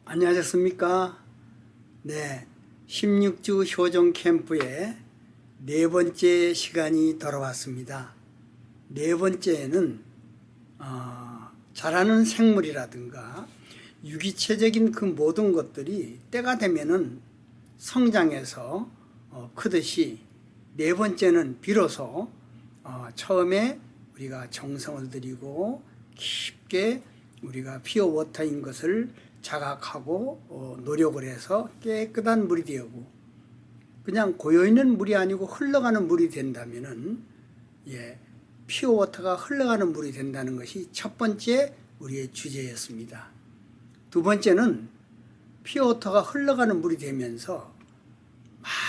안녕하셨습니까? 네, 16주 효정 캠프의 네 번째 시간이 돌아왔습니다. 네 번째에는 자라는 생물이라든가 유기체적인 그 모든 것들이 때가 되면은 성장해서 크듯이 네 번째는 비로소 처음에 우리가 정성을 들이고 깊게 우리가 피어 워터인 것을 자각하고 노력을 해서 깨끗한 물이 되고 그냥 고여있는 물이 아니고 흘러가는 물이 된다면은 피어 워터가 흘러가는 물이 된다는 것이 첫 번째 우리의 주제였습니다. 두 번째는 피어 워터가 흘러가는 물이 되면서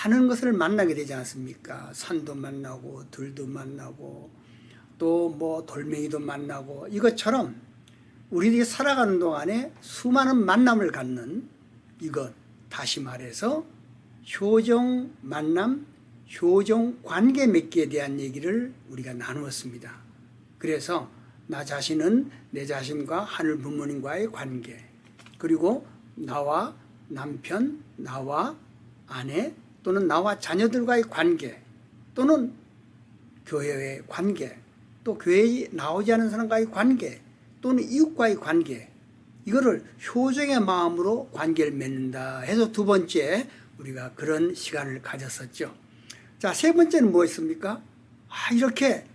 많은 것을 만나게 되지 않습니까? 산도 만나고 들도 만나고 또 뭐 돌멩이도 만나고 이것처럼 우리들이 살아가는 동안에 수많은 만남을 갖는 이것, 다시 말해서 효정 만남, 효정 관계 맺기에 대한 얘기를 우리가 나누었습니다. 그래서 나 자신은 내 자신과 하늘 부모님과의 관계, 그리고 나와 남편, 나와 아내 또는 나와 자녀들과의 관계, 또는 교회의 관계, 또 교회에 나오지 않은 사람과의 관계, 또는 이웃과의 관계, 이거를 효정의 마음으로 관계를 맺는다 해서 두 번째 우리가 그런 시간을 가졌었죠. 자, 세 번째는 뭐였습니까? 이렇게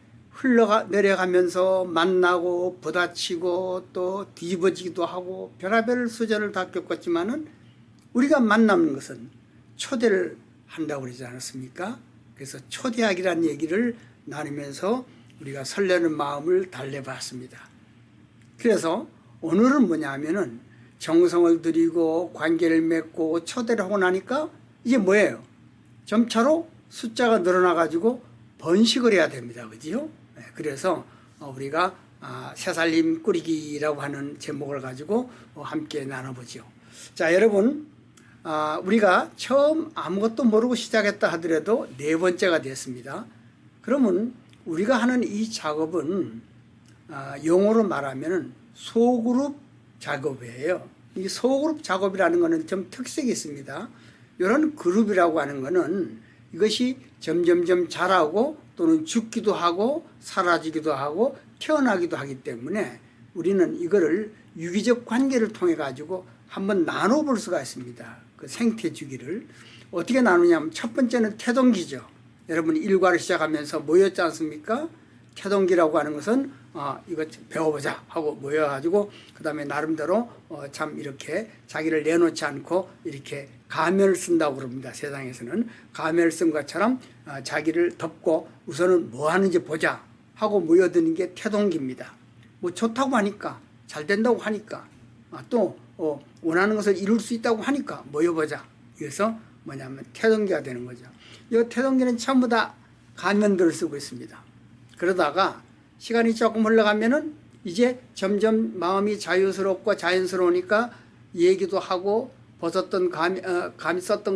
내려가면서 만나고 부딪히고 또 뒤집어지기도 하고 별의별 수전을 다 겪었지만은 우리가 만나는 것은 초대를 한다고 그러지 않았습니까? 그래서 초대하기라는 얘기를 나누면서 우리가 설레는 마음을 달래봤습니다. 그래서 오늘은 뭐냐 하면은 정성을 들이고 관계를 맺고 초대를 하고 나니까 이게 뭐예요? 점차로 숫자가 늘어나 가지고 번식을 해야 됩니다. 그지요? 그래서 우리가 새살림 꾸리기라고 하는 제목을 가지고 함께 나눠보죠. 자, 여러분, 우리가 처음 아무것도 모르고 시작했다 하더라도 네 번째가 됐습니다. 그러면 우리가 하는 이 작업은 용어로 말하면 소그룹 작업이에요. 이 소그룹 작업이라는 것은 좀 특색이 있습니다. 이런 그룹이라고 하는 것은 이것이 점점점 자라고 또는 죽기도 하고 사라지기도 하고 태어나기도 하기 때문에 우리는 이거를 유기적 관계를 통해 가지고 한번 나눠볼 수가 있습니다. 그 생태 주기를 어떻게 나누냐면 첫 번째는 태동기죠. 여러분 일과를 시작하면서 모였지 않습니까? 태동기라고 하는 것은 이거 배워보자 하고 모여가지고 그 다음에 나름대로 참 이렇게 자기를 내놓지 않고 이렇게 가면을 쓴다고 그럽니다. 세상에서는 가면을 쓴 것처럼 자기를 덮고 우선은 뭐 하는지 보자 하고 모여드는 게 태동기입니다. 뭐 좋다고 하니까 잘 된다고 하니까 또 원하는 것을 이룰 수 있다고 하니까 모여보자. 그래서 뭐냐면 태동기가 되는 거죠. 이 태동기는 전부 다 가면들을 쓰고 있습니다. 그러다가 시간이 조금 흘러가면은 이제 점점 마음이 자유스럽고 자연스러우니까 얘기도 하고 썼던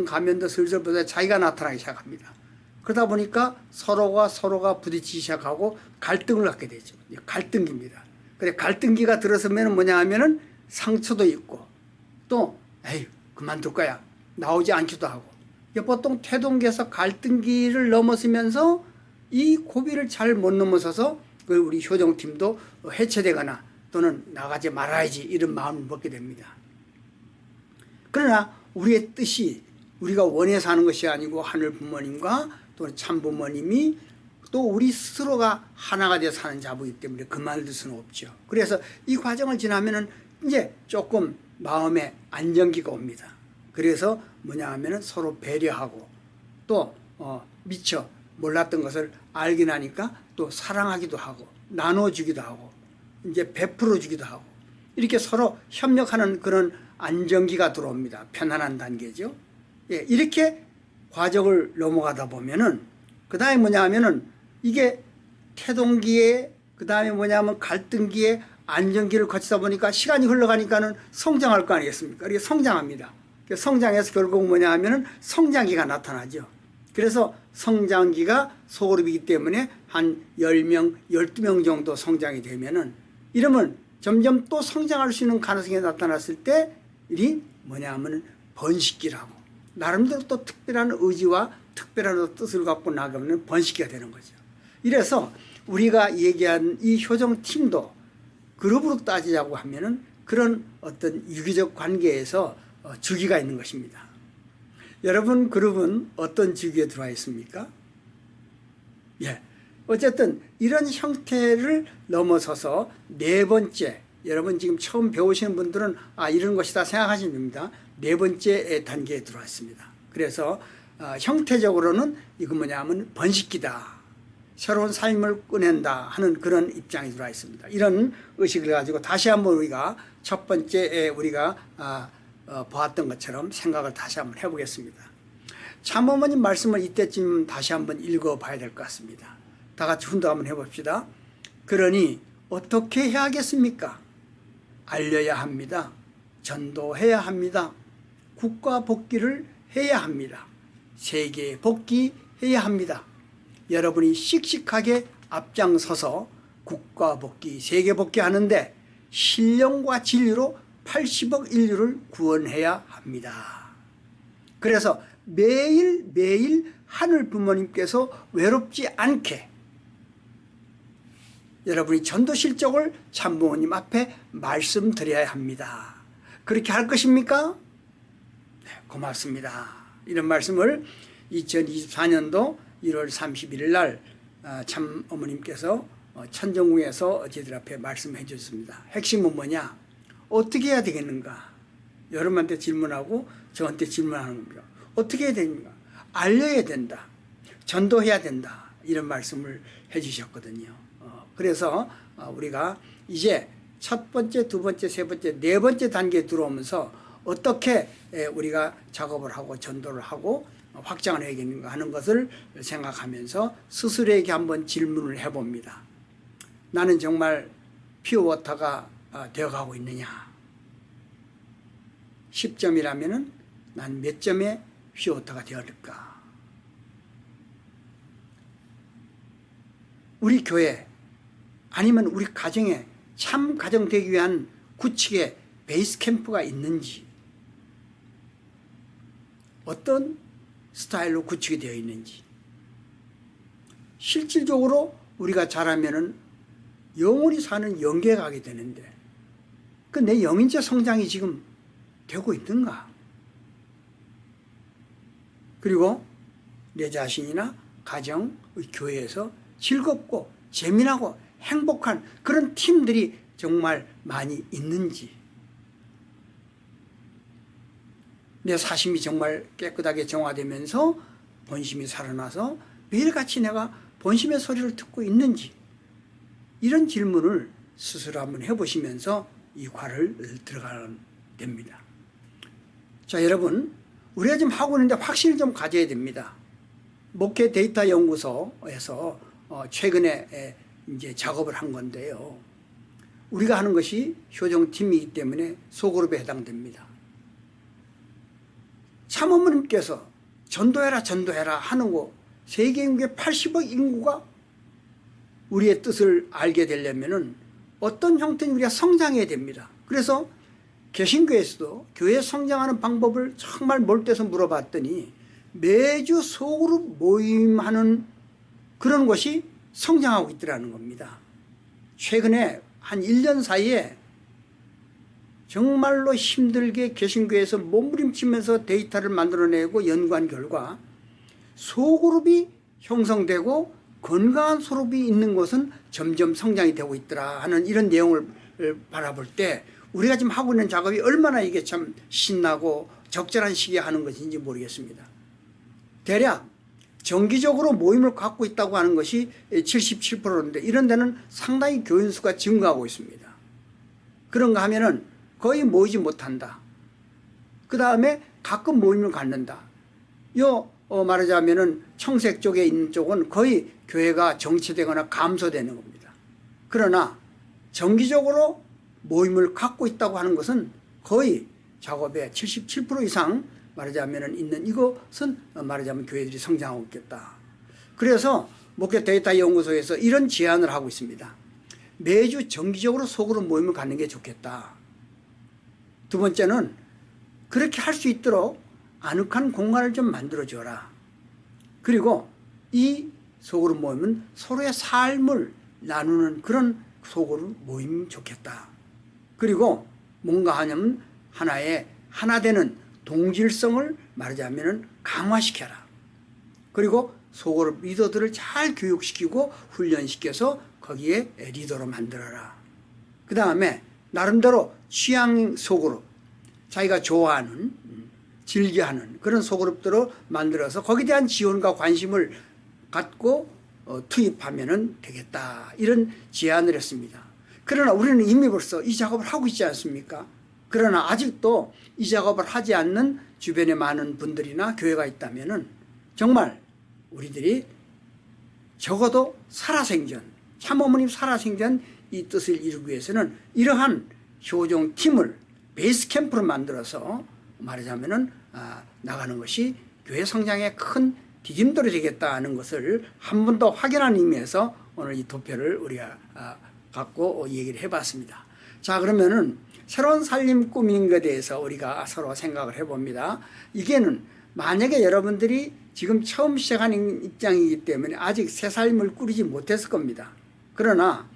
가면도 슬슬 벗어 자기가 나타나기 시작합니다. 그러다 보니까 서로가 부딪히기 시작하고 갈등을 갖게 되죠. 갈등기입니다. 그래 갈등기가 들어서면 뭐냐 하면은 상처도 있고 또 에이 그만둘 거야 나오지 않기도 하고 보통 태동기에서 갈등기를 넘어서면서 이 고비를 잘 못 넘어서서 우리 효정팀도 해체되거나 또는 나가지 말아야지 이런 마음을 먹게 됩니다. 그러나 우리의 뜻이 우리가 원해서 하는 것이 아니고 하늘 부모님과 또 참 부모님이 또 우리 스스로가 하나가 되어 사는 자부이기 때문에 그만둘 수는 없죠. 그래서 이 과정을 지나면은 이제 조금 마음에 안정기가 옵니다. 그래서 뭐냐 하면은 서로 배려하고 또 미처 몰랐던 것을 알게 나니까 또 사랑하기도 하고 나눠주기도 하고 이제 베풀어주기도 하고 이렇게 서로 협력하는 그런 안정기가 들어옵니다. 편안한 단계죠. 이렇게 과정을 넘어가다 보면은 그 다음에 뭐냐 하면은 이게 태동기에 그 다음에 뭐냐면 갈등기에 안정기를 거치다 보니까 시간이 흘러가니까는 성장할 거 아니겠습니까? 이게 성장합니다. 성장해서 결국 뭐냐 하면은 성장기가 나타나죠. 그래서 성장기가 소그룹이기 때문에 한 10명, 12명 정도 성장이 되면은 이러면 점점 또 성장할 수 있는 가능성이 나타났을 때 일이 뭐냐 하면 번식기라고, 나름대로 또 특별한 의지와 특별한 뜻을 갖고 나가면 번식기가 되는 거죠. 이래서 우리가 얘기한 이 효정팀도 그룹으로 따지자고 하면은 그런 어떤 유기적 관계에서 주기가 있는 것입니다. 여러분 그룹은 어떤 주기에 들어와 있습니까? 예. 어쨌든 이런 형태를 넘어서서 네 번째, 여러분 지금 처음 배우시는 분들은 이런 것이다 생각하시면 됩니다. 네 번째 단계에 들어왔습니다. 그래서 형태적으로는 이거 뭐냐 하면 번식기다, 새로운 삶을 꺼낸다 하는 그런 입장이 들어와 있습니다. 이런 의식을 가지고 다시 한번 우리가 첫 번째 우리가 보았던 것처럼 생각을 다시 한번 해보겠습니다. 참어머님 말씀을 이때쯤 다시 한번 읽어봐야 될 것 같습니다. 다 같이 훈독 한번 해봅시다. 그러니 어떻게 해야겠습니까? 알려야 합니다. 전도해야 합니다. 국가 복귀를 해야 합니다. 세계 복귀해야 합니다. 여러분이 씩씩하게 앞장서서 국가 복귀, 세계 복귀하는데 신령과 진리로 80억 인류를 구원해야 합니다. 그래서 매일매일 하늘 부모님께서 외롭지 않게 여러분이 전도 실적을 참부모님 앞에 말씀드려야 합니다. 그렇게 할 것입니까? 네, 고맙습니다. 이런 말씀을 2024년도 1월 31일 날 참어머님께서 천정궁에서 저희들 앞에 말씀해 주셨습니다. 핵심은 뭐냐? 어떻게 해야 되겠는가? 여러분한테 질문하고 저한테 질문하는 겁니다. 어떻게 해야 됩니까? 알려야 된다. 전도해야 된다. 이런 말씀을 해 주셨거든요. 그래서 우리가 이제 첫 번째, 두 번째, 세 번째, 네 번째 단계에 들어오면서 어떻게 우리가 작업을 하고 전도를 하고 확장을 해야겠는가 하는 것을 생각하면서 스스로에게 한번 질문을 해봅니다. 나는 정말 피어워터가 되어가고 있느냐? 10점이라면 난 몇 점의 피어워터가 되었을까? 우리 교회 아니면 우리 가정에 참 가정 되기 위한 구축의 베이스 캠프가 있는지, 어떤 스타일로 구축이 되어 있는지, 실질적으로 우리가 잘하면은 영원히 사는 영계에 가게 되는데 그 내 영인적 성장이 지금 되고 있는가? 그리고 내 자신이나 가정, 교회에서 즐겁고 재미나고 행복한 그런 팀들이 정말 많이 있는지, 내 사심이 정말 깨끗하게 정화되면서 본심이 살아나서 매일같이 내가 본심의 소리를 듣고 있는지, 이런 질문을 스스로 한번 해보시면서 이 과를 들어가면 됩니다. 자, 여러분, 우리가 지금 하고 있는데 확신을 좀 가져야 됩니다. 목회 데이터 연구소에서 최근에 이제 작업을 한 건데요. 우리가 하는 것이 효정팀이기 때문에 소그룹에 해당됩니다. 참어머님께서 전도해라 전도해라 하는 거, 세계 인구의 80억 인구가 우리의 뜻을 알게 되려면은 어떤 형태는 우리가 성장해야 됩니다. 그래서 개신교에서도 교회 성장하는 방법을 정말 몰두해서 물어봤더니 매주 소그룹 모임하는 그런 것이 성장하고 있더라는 겁니다. 최근에 한 1년 사이에 정말로 힘들게 개신교에서 몸부림치면서 데이터를 만들어내고 연구한 결과 소그룹이 형성되고 건강한 소그룹이 있는 곳은 점점 성장이 되고 있더라 하는 이런 내용을 바라볼 때 우리가 지금 하고 있는 작업이 얼마나 이게 참 신나고 적절한 시기에 하는 것인지 모르겠습니다. 대략 정기적으로 모임을 갖고 있다고 하는 것이 77%인데 이런 데는 상당히 교인 수가 증가하고 있습니다. 그런가 하면은 거의 모이지 못한다. 그 다음에 가끔 모임을 갖는다. 말하자면은 청색 쪽에 있는 쪽은 거의 교회가 정체되거나 감소되는 겁니다. 그러나 정기적으로 모임을 갖고 있다고 하는 것은 거의 작업의 77% 이상 말하자면 있는 이것은 말하자면 교회들이 성장하고 있겠다. 그래서 목회 데이터 연구소에서 이런 제안을 하고 있습니다. 매주 정기적으로 소그룹 모임을 갖는 게 좋겠다. 두 번째는 그렇게 할 수 있도록 아늑한 공간을 좀 만들어줘라. 그리고 이 소그룹 모임은 서로의 삶을 나누는 그런 소그룹 모임이 좋겠다. 그리고 뭔가 하냐면 하나 되는 동질성을 말하자면 강화시켜라. 그리고 소그룹 리더들을 잘 교육시키고 훈련시켜서 거기에 리더로 만들어라. 그 다음에 나름대로 취향 소그룹, 자기가 좋아하는 즐겨하는 그런 소그룹들을 만들어서 거기에 대한 지원과 관심을 갖고 투입하면 되겠다. 이런 제안을 했습니다. 그러나 우리는 이미 벌써 이 작업을 하고 있지 않습니까? 그러나 아직도 이 작업을 하지 않는 주변에 많은 분들이나 교회가 있다면 정말 우리들이 적어도 살아생전, 참어머님 살아생전 이 뜻을 이루기 위해서는 이러한 효정팀을 베이스 캠프로 만들어서 말하자면 나가는 것이 교회 성장에 큰 디딤돌이 되겠다는 것을 한 번 더 확인하는 의미에서 오늘 이 도표를 우리가 갖고 얘기를 해봤습니다. 자, 그러면은 새로운 살림 꾸미는 것에 대해서 우리가 서로 생각을 해봅니다. 이게는 만약에 여러분들이 지금 처음 시작하는 입장이기 때문에 아직 새 삶을 꾸리지 못했을 겁니다. 그러나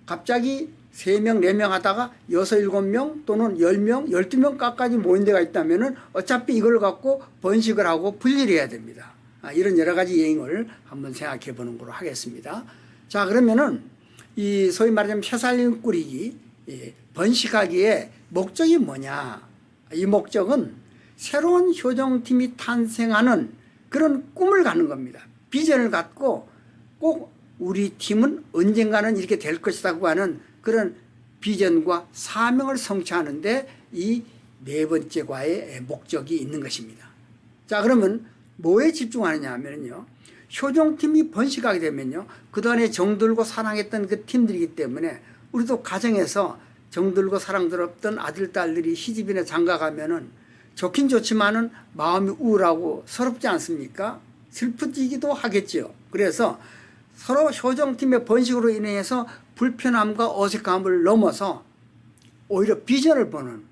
갑자기 3명, 4명 하다가 6, 7명 또는 10명, 12명까지 모인 데가 있다면 어차피 이걸 갖고 번식을 하고 분리를 해야 됩니다. 이런 여러 가지 예행을 한번 생각해 보는 걸로 하겠습니다. 자, 그러면은 이 소위 말하자면 새살림 꾸리기, 번식하기에 목적이 뭐냐? 이 목적은 새로운 효정팀이 탄생하는 그런 꿈을 갖는 겁니다. 비전을 갖고 꼭 우리 팀은 언젠가는 이렇게 될 것이라고 하는 그런 비전과 사명을 성취하는데 이 네 번째 과의 목적이 있는 것입니다. 자, 그러면 뭐에 집중하느냐 하면요, 효정팀이 번식하게 되면요, 그동안에 정들고 사랑했던 그 팀들이기 때문에 우리도 가정에서 정들고 사랑스럽던 아들, 딸들이 시집이나 장가가면은 좋긴 좋지만은 마음이 우울하고 서럽지 않습니까? 슬프지기도 하겠죠. 그래서 서로 효정팀의 번식으로 인해서 불편함과 어색함을 넘어서 오히려 비전을 보는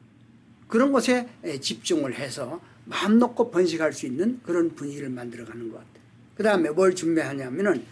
그런 것에 집중을 해서 마음 놓고 번식할 수 있는 그런 분위기를 만들어가는 것. 그 다음에 뭘 준비하냐면은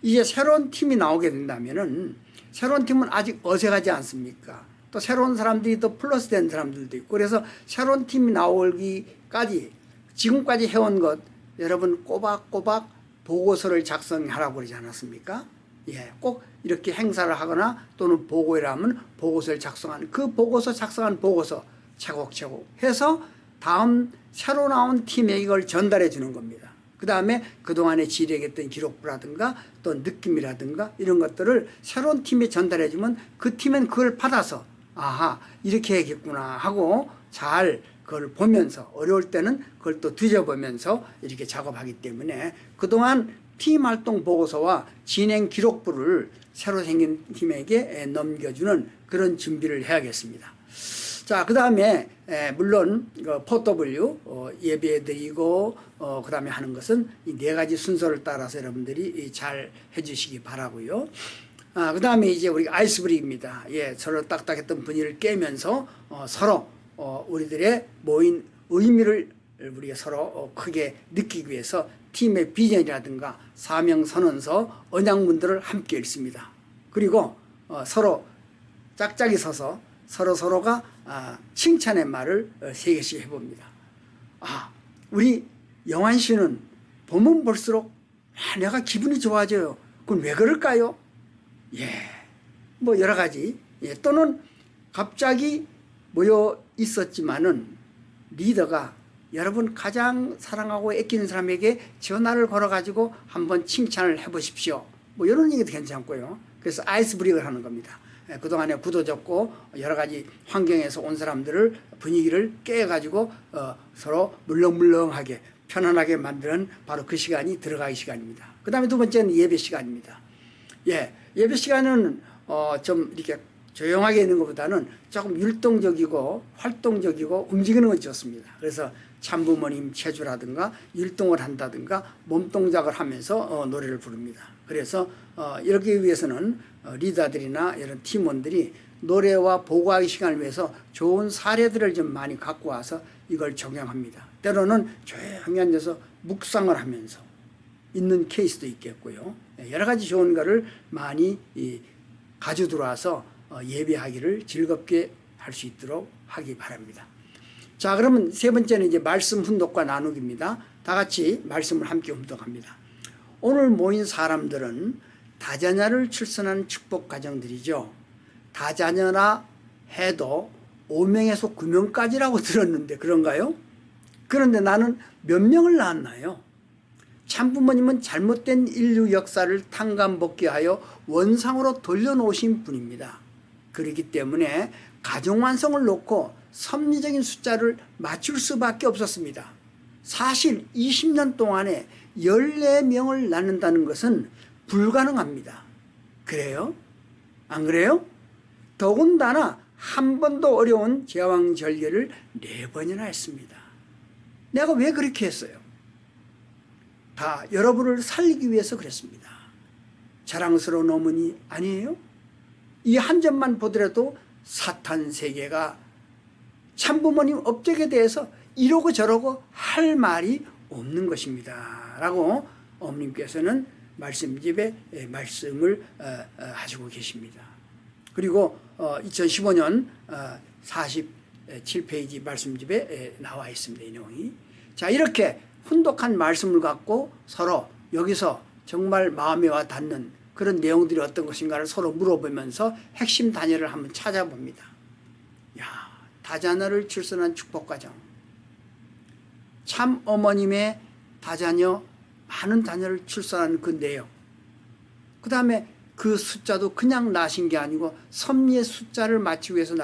이제 새로운 팀이 나오게 된다면은 새로운 팀은 아직 어색하지 않습니까? 또 새로운 사람들이 또 플러스 된 사람들도 있고, 그래서 새로운 팀이 나오기까지 지금까지 해온 것 여러분 꼬박꼬박 보고서를 작성하라고 그러지 않았습니까? 예, 꼭 이렇게 행사를 하거나 또는 보고를 하면 보고서를 작성하는 그 보고서 작성한 보고서 차곡차곡 해서 다음 새로 나온 팀에 이걸 전달해 주는 겁니다. 그 다음에 그동안에 지력했던 기록부라든가 또 느낌이라든가 이런 것들을 새로운 팀에 전달해 주면 그 팀은 그걸 받아서 아하 이렇게 해야겠구나 하고 잘 그걸 보면서 어려울 때는 그걸 또 뒤져보면서 이렇게 작업하기 때문에 그동안 팀 활동 보고서와 진행 기록부를 새로 생긴 팀에게 넘겨주는 그런 준비를 해야겠습니다. 자, 그 다음에 물론 포터블유 예배드리고 그 다음에 하는 것은 이 4가지 순서를 따라서 여러분들이 잘 해주시기 바라고요. 그 다음에 이제 우리 아이스 브레이크입니다. 예, 서로 딱딱했던 분위기를 깨면서 서로 우리들의 모인 의미를 우리가 서로 크게 느끼기 위해서 팀의 비전이라든가 사명선언서, 언양문들을 함께 읽습니다. 그리고 서로 짝짝이 서서 서로가 칭찬의 말을 3개씩 해봅니다. 우리 영환 씨는 보면 볼수록 내가 기분이 좋아져요. 그건 왜 그럴까요? 예, 뭐 여러 가지. 예, 또는 갑자기 모여 있었지만은 리더가 여러분 가장 사랑하고 아끼는 사람에게 전화를 걸어가지고 한번 칭찬을 해보십시오. 뭐 이런 얘기도 괜찮고요. 그래서 아이스 브레이크를 하는 겁니다. 그동안에 굳어졌고 여러 가지 환경에서 온 사람들을 분위기를 깨가지고 서로 물렁물렁하게 편안하게 만드는 바로 그 시간이 들어가기 시간입니다. 그 다음에 2번째는 예배 시간입니다. 예, 예배 시간은 좀 이렇게 조용하게 있는 것보다는 조금 율동적이고 활동적이고 움직이는 건 좋습니다. 그래서 참부모님 체조라든가 율동을 한다든가 몸동작을 하면서 노래를 부릅니다. 그래서 이러기 위해서는 리더들이나 이런 팀원들이 노래와 보고하기 시간을 위해서 좋은 사례들을 좀 많이 갖고 와서 이걸 적용합니다. 때로는 조용히 앉아서 묵상을 하면서 있는 케이스도 있겠고요. 여러 가지 좋은 거를 많이 가져 들어와서 예배하기를 즐겁게 할 수 있도록 하기 바랍니다. 자, 그러면 세 번째는 이제 말씀 훈독과 나누기입니다. 다 같이 말씀을 함께 훈독합니다. 오늘 모인 사람들은 다자녀를 출산한 축복 가정들이죠. 다자녀라 해도 5명에서 9명까지라고 들었는데 그런가요? 그런데 나는 몇 명을 낳았나요? 참부모님은 잘못된 인류 역사를 탕감복귀하여 원상으로 돌려놓으신 분입니다. 그렇기 때문에 가정완성을 놓고 섭리적인 숫자를 맞출 수밖에 없었습니다. 사실 20년 동안에 14명을 낳는다는 것은 불가능합니다. 그래요? 안 그래요? 더군다나 한 번도 어려운 제왕절개를 4번이나 했습니다. 내가 왜 그렇게 했어요? 다 여러분을 살리기 위해서 그랬습니다. 자랑스러운 어머니 아니에요? 이 한 점만 보더라도 사탄 세계가 참부모님 업적에 대해서 이러고 저러고 할 말이 없는 것입니다. 라고 어머님께서는 말씀집에 말씀을 하시고 계십니다. 그리고 2015년 47페이지 말씀집에 나와 있습니다. 이 내용이. 자, 이렇게 훈독한 말씀을 갖고 서로 여기서 정말 마음에 와 닿는 그런 내용들이 어떤 것인가를 서로 물어보면서 핵심 단위를 한번 찾아봅니다. 야, 다자녀를 출산한 축복가정. 참 어머님의 다자녀, 많은 자녀를 출산한 그 내용. 그 다음에 그 숫자도 그냥 낳으신 게 아니고 섭리의 숫자를 맞추기 위해서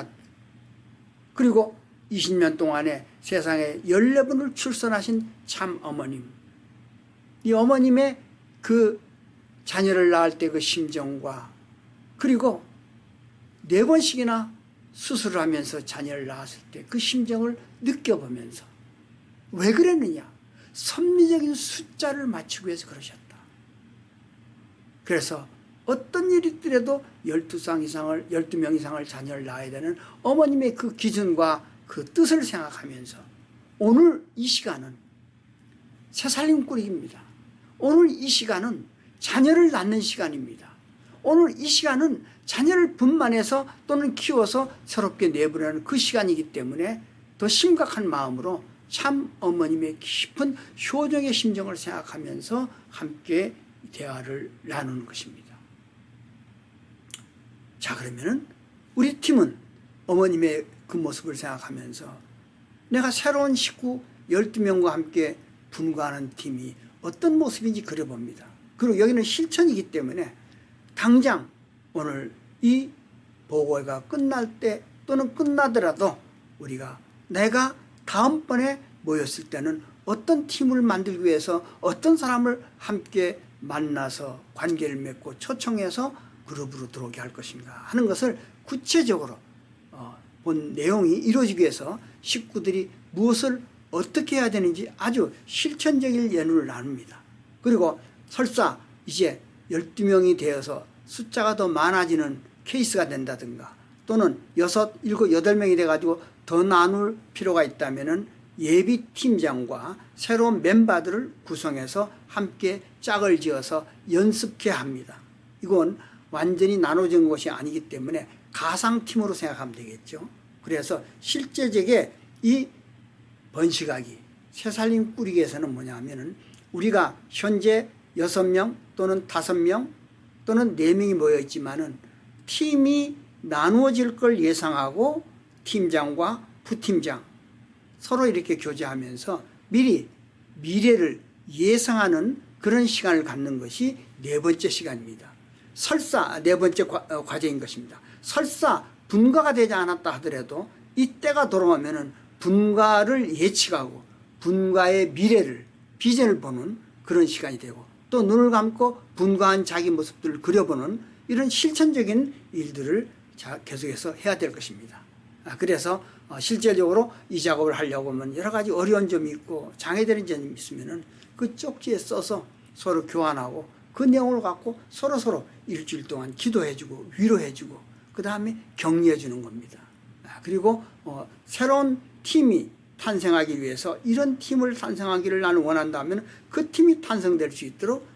그리고 20년 동안에 세상에 14분을 출산하신 참 어머님. 이 어머님의 그 자녀를 낳을 때 그 심정과 그리고 4번씩이나 수술을 하면서 자녀를 낳았을 때 그 심정을 느껴보면서 왜 그랬느냐? 섭리적인 숫자를 맞추기 위해서 그러셨다. 그래서 어떤 일이 있더라도 12명 이상을 자녀를 낳아야 되는 어머님의 그 기준과 그 뜻을 생각하면서 오늘 이 시간은 새살림 꾸리기입니다. 오늘 이 시간은 자녀를 낳는 시간입니다. 오늘 이 시간은 자녀를 분만해서 또는 키워서 새롭게 내보내는 그 시간이기 때문에 더 심각한 마음으로 참 어머님의 깊은 효정의 심정을 생각하면서 함께 대화를 나누는 것입니다. 자, 그러면은 우리 팀은 어머님의 그 모습을 생각하면서 내가 새로운 식구 12명과 함께 분과하는 팀이 어떤 모습인지 그려봅니다. 그리고 여기는 실천이기 때문에 당장 오늘 이 보고회가 끝날 때 또는 끝나더라도 우리가 내가 다음번에 모였을 때는 어떤 팀을 만들기 위해서 어떤 사람을 함께 만나서 관계를 맺고 초청해서 그룹으로 들어오게 할 것인가 하는 것을 구체적으로 본 내용이 이루어지기 위해서 식구들이 무엇을 어떻게 해야 되는지 아주 실천적인 예를 나눕니다. 그리고 설사 이제 12명이 되어서 숫자가 더 많아지는 케이스가 된다든가 또는 6, 7, 8명이 돼가지고 더 나눌 필요가 있다면은 예비팀장과 새로운 멤버들을 구성해서 함께 짝을 지어서 연습케 합니다. 이건 완전히 나눠진 것이 아니기 때문에 가상팀으로 생각하면 되겠죠. 그래서 실제적인 이 번식하기, 새살림 꾸리기에서는 뭐냐면은 우리가 현재 6명 또는 5명 또는 4명이 모여 있지만은 팀이 나누어질 걸 예상하고 팀장과 부팀장 서로 이렇게 교제하면서 미리 미래를 예상하는 그런 시간을 갖는 것이 4번째 시간입니다. 설사 4번째 과제인 것입니다. 설사 분가가 되지 않았다 하더라도 이때가 돌아오면은 분가를 예측하고 분가의 미래를 비전을 보는 그런 시간이 되고 또 눈을 감고 분가한 자기 모습들을 그려보는 이런 실천적인 일들을 계속해서 해야 될 것입니다. 그래서 실제적으로 이 작업을 하려고 하면 여러 가지 어려운 점이 있고 장애되는 점이 있으면은 그 쪽지에 써서 서로 교환하고 그 내용을 갖고 서로 일주일 동안 기도해주고 위로해주고 그 그 다음에 격려해 주는 겁니다. 그리고 새로운 팀이 탄생하기 위해서 이런 팀을 탄생하기를 나는 원한다면 그 팀이 탄생될 수 있도록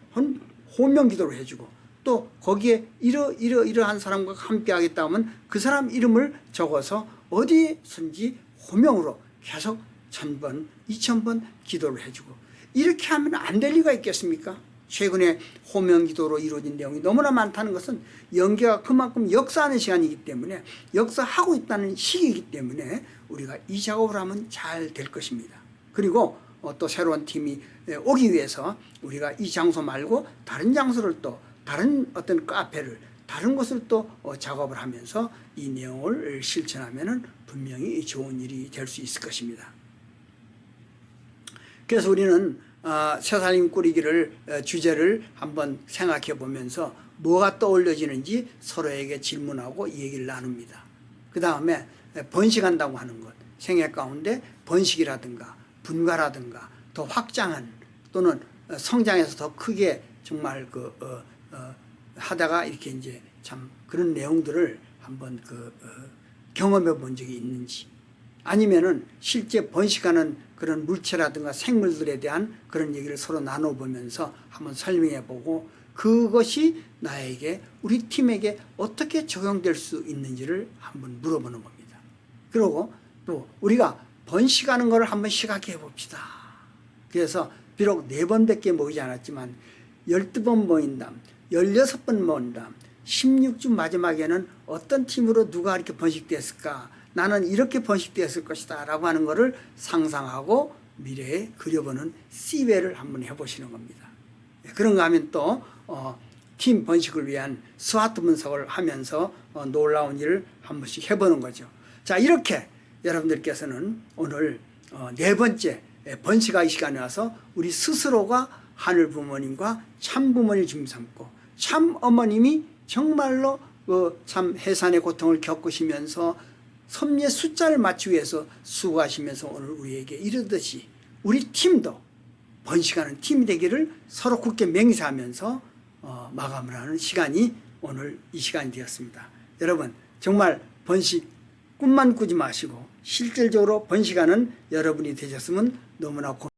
호명 기도를 해주고, 또 거기에 이러한 사람과 함께 하겠다 하면 그 사람 이름을 적어서 어디선지 호명으로 계속 1000번, 2000번 기도를 해주고, 이렇게 하면 안 될 리가 있겠습니까? 최근에 호명 기도로 이루어진 내용이 너무나 많다는 것은 영계가 그만큼 역사하는 시간이기 때문에, 역사하고 있다는 시기이기 때문에 우리가 이 작업을 하면 잘 될 것입니다. 그리고 또 새로운 팀이 오기 위해서 우리가 이 장소 말고 다른 장소를, 또 다른 어떤 카페를, 다른 곳을 또 작업을 하면서 이 내용을 실천하면 분명히 좋은 일이 될 수 있을 것입니다. 그래서 우리는 새살림 꾸리기를 주제를 한번 생각해 보면서 뭐가 떠올려지는지 서로에게 질문하고 얘기를 나눕니다. 그 다음에 번식한다고 하는 것, 생애 가운데 번식이라든가 분가라든가 더 확장한, 또는 성장해서 더 크게 정말 하다가 이렇게 이제 참 그런 내용들을 한번 경험해 본 적이 있는지, 아니면은 실제 번식하는 그런 물체라든가 생물들에 대한 그런 얘기를 서로 나눠보면서 한번 설명해 보고, 그것이 나에게, 우리 팀에게 어떻게 적용될 수 있는지를 한번 물어보는 겁니다. 그리고 또 우리가 번식하는 것을 한번 시각해 봅시다. 그래서 비록 4번밖에 모이지 않았지만 12번 모인 다음, 16번 모인 다음, 16주 마지막에는 어떤 팀으로 누가 이렇게 번식됐을까, 나는 이렇게 번식되었을 것이다 라고 하는 것을 상상하고 미래에 그려보는 시외를 한번 해보시는 겁니다. 그런가 하면 또 팀 번식을 위한 스와트 분석을 하면서 놀라운 일을 한 번씩 해보는 거죠. 자, 이렇게 여러분들께서는 오늘 4번째 번식하기 시간에 와서 우리 스스로가 하늘 부모님과 참 부모님을 중심 삼고, 참 어머님이 정말로 참 해산의 고통을 겪으시면서 섭리의 숫자를 맞추기 위해서 수고하시면서 오늘 우리에게 이르듯이 우리 팀도 번식하는 팀이 되기를 서로 굳게 맹세하면서 마감을 하는 시간이 오늘 이 시간이 되었습니다. 여러분, 정말 번식 꿈만 꾸지 마시고 실질적으로 번식하는 여러분이 되셨으면 너무나 고맙습니다.